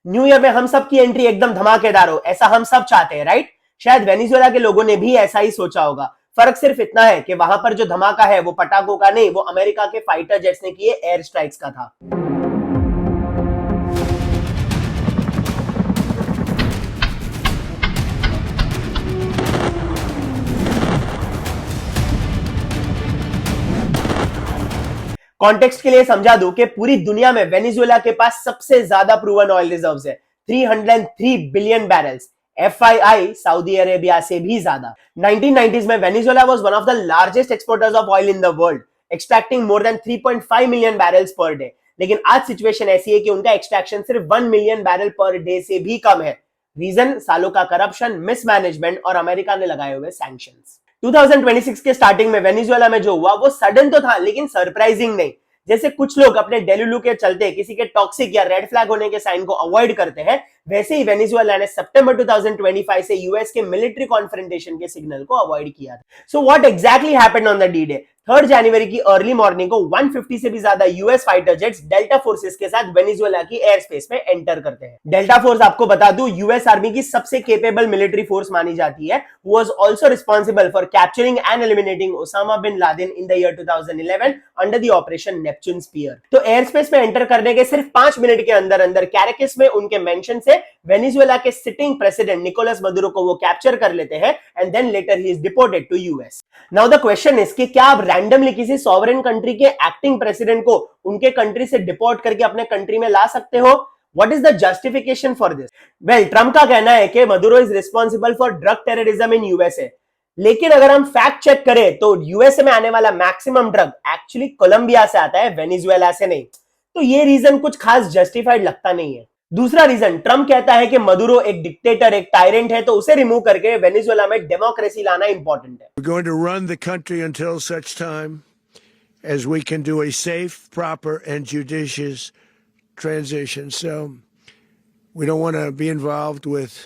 New year में हम सब की एंट्री एकदम धमाकेदार हो, ऐसा हम सब चाहते हैं, राइट? शायद वेनेजुएला के लोगों ने भी ऐसा ही सोचा होगा। फर्क सिर्फ इतना है कि वहां पर जो धमाका है वो पटाखों का नहीं, वो अमेरिका के फाइटर जेट्स ने किए एयर स्ट्राइक्स का था। कॉन्टेक्स्ट के लिए समझा दूं कि पूरी दुनिया में वेनेजुएला के पास सबसे ज्यादा प्रूवन ऑयल रिजर्व्स है, 303 billion barrels. FII Saudi Arabia से भी ज्यादा। 1990s में Venezuela was one of the largest exporters of oil in the world, extracting more than 3.5 million barrels per day. लेकिन आज सिचुएशन ऐसी है कि उनका एक्सट्रैक्शन सिर्फ 1 मिलियन बैरल पर डे से भी कम है। रीजन सालों का करप्शन, मिसमैनेजमेंट और अमेरिका ने लगाए हुए सैंक्शंस। 2026 के स्टार्टिंग में वेनेजुएला में जो हुआ वो सडन तो था, लेकिन सरप्राइजिंग नहीं। जैसे कुछ लोग अपने डेलुलू के चलते किसी के टॉक्सिक या रेड फ्लैग होने के साइन को अवॉइड करते हैं, वैसे ही वेनेजुएला ने सितंबर 2025 से यूएस के मिलिट्री कॉन्फ्रंटेशन के सिग्नल को अवॉइड किया। So what exactly happened on the D day? 3 जनवरी की अर्ली मॉर्निंग को 150 से भी ज्यादा US fighter jets delta forces के साथ वेनेजुएला की एयर स्पेस में एंटर करते हैं। डेल्टा फोर्स, आपको बता दूं, यूएस आर्मी की सबसे केपेबल मिलिट्री फोर्स मानी जाती है। Was also responsible for capturing and eliminating Osama bin Laden in the year 2011 under the operation Neptune Spear. तो एयर स्पेस में एंटर करने के सिर्फ 5 मिनट के अंदर अंदर कैरेकस में उनके मेंशन से वेनेजुएला के सिटिंग प्रेसिडेंट निकोलस मदुरो को वो कैप्चर कर लेते हैं and then later he is deported to US. Now the question is कि क्या आप रैंडमली किसी सॉवरेन कंट्री के एक्टिंग प्रेसिडेंट को उनके कंट्री से डिपोर्ट करके अपने कंट्री में ला सकते हो? What is the justification for this? Well, Trump का कहना है कि Maduro is responsible for drug terrorism in USA. लेकिन अगर हम फैक्ट चेक करें तो यूएसए में आने वाला मैक्सिमम ड्रग एक्चुअली कोलंबिया से आता है, वेनेजुएला से नहीं। तो ये रीजन कुछ खास जस्टिफाइड लगता नहीं है। दूसरा रीजन, ट्रम्प कहता है कि मदुरो एक डिक्टेटर, एक टायरेंट है, तो उसे रिमूव करके वेनेजुएला में डेमोक्रेसी लाना इंपॉर्टेंट है। We're going to run the country until such time as we can do a safe, proper and judicious transition. So we don't want to be involved with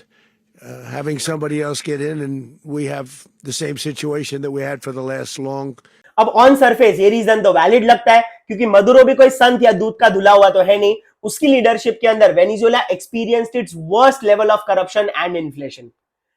having somebody else get in and we have the same situation that we had for the last long. अब on surface ये reason तो valid लगता है, क्योंकि Maduro भी कोई संत या दूध का धुला हुआ तो है नहीं। उसकी लीडरशिप के अंदर Venezuela experienced its worst level of corruption and inflation.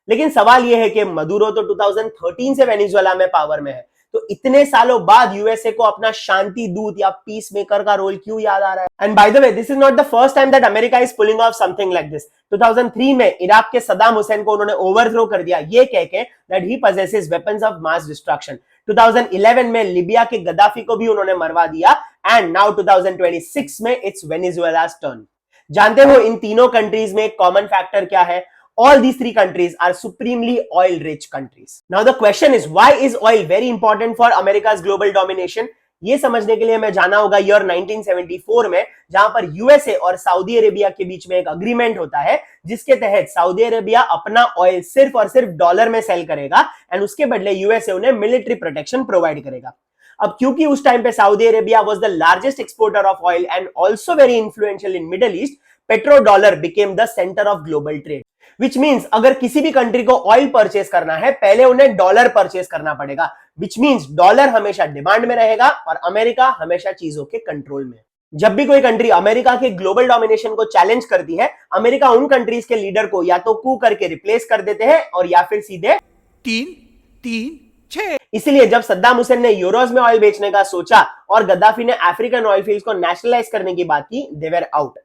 लेकिन सवाल यह है कि मदुरो तो 2013 से वेनेजुएला में पावर में है, तो इतने सालों बाद यूएसए को अपना शांति दूत या पीस मेकर का रोल क्यों याद आ रहा है? And by the way, this is not the first time that America is pulling of something like this. 2003 में इराक के सद्दाम हुसैन को उन्होंने ओवरथ्रो कर दिया, ये कह के that he possesses weapons of mass destruction. 2011 में लिबिया के गद्दाफी को भी उन्होंने मरवा दिया एंड नाउ 2026 में इट्स वेनेजुएला's टर्न। जानते हो इन तीनों कंट्रीज में एक कॉमन फैक्टर क्या है? All these 3 countries are supremely oil-rich countries. Now the question is, why is oil very important for America's global domination? ये समझने के लिए हमें जाना होगा ईयर 1974 में, जहां पर यूएसए और सऊदी अरेबिया के बीच में एक अग्रीमेंट होता है, जिसके तहत सऊदी अरेबिया अपना ऑयल सिर्फ और सिर्फ डॉलर में सेल करेगा एंड उसके बदले यूएसए उन्हें मिलिट्री प्रोटेक्शन प्रोवाइड करेगा। अब क्योंकि उस टाइम पे Saudi Arabia was the largest exporter of oil and also very influential in middle east, petro dollar became the centre of global trade. Which means अगर किसी भी कंट्री को ऑयल परचेस करना है, पहले उन्हें डॉलर परचेस करना पड़ेगा, विच मीन्स डॉलर हमेशा डिमांड में रहेगा और अमेरिका हमेशा चीजों के कंट्रोल में। जब भी कोई कंट्री अमेरिका के ग्लोबल डोमिनेशन को चैलेंज करती है, अमेरिका उन कंट्रीज के लीडर को या तो कू करके रिप्लेस कर देते हैं और या फिर सीधे 3-3-6। इसलिए जब सद्दाम हुसैन ने यूरोज में ऑयल बेचने का सोचा और गद्दाफी ने अफ्रीकन ऑयल फील्ड्स को नेशनलाइज करने की बात की, दे वर आउट।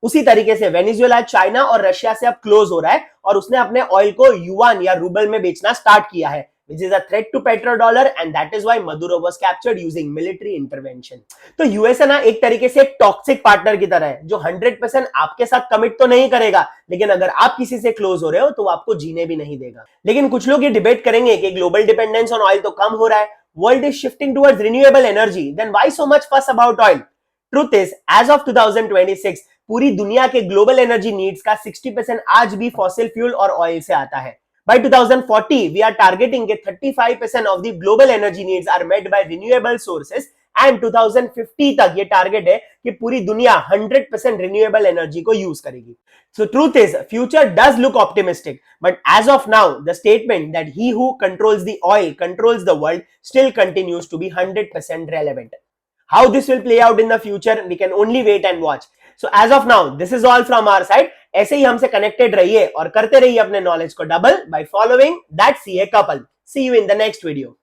उसी तरीके से वेनेजुएला चाइना और रशिया से अब क्लोज हो रहा है और उसने अपने ऑयल को युआन या रूबल में बेचना स्टार्ट किया है, which is a threat to petrodollar and that is why Maduro was captured using military intervention. तो यूएसए ना एक तरीके से एक टॉक्सिक पार्टनर की तरह है, जो 100% आपके साथ कमिट तो नहीं करेगा, लेकिन अगर आप किसी से क्लोज हो रहे हो तो वो आपको जीने भी नहीं देगा। लेकिन कुछ लोग ये डिबेट करेंगे कि ग्लोबल डिपेंडेंस ऑन ऑयल तो कम हो रहा है, world is shifting towards renewable energy, then why so much fuss about oil? Truth is, as of 2026 पूरी दुनिया के ग्लोबल एनर्जी नीड्स का 60% आज भी फॉसिल फ्यूल और ऑयल से आता है। By 2040, we are targeting that 35% of the global energy needs are met by renewable sources and 2050 तक ये टारगेट है कि पूरी दुनिया 100% renewable energy को यूज करेगी। So truth is, future does look optimistic, but as of now, the statement that he who controls the oil controls the world still continues to be 100% relevant. How this will play out in the future, we can only wait and watch. So as of now, this is all from our side. ऐसे ही हमसे connected रहिए और करते रहिए अपने knowledge को double by following that CA couple. See you in the next video.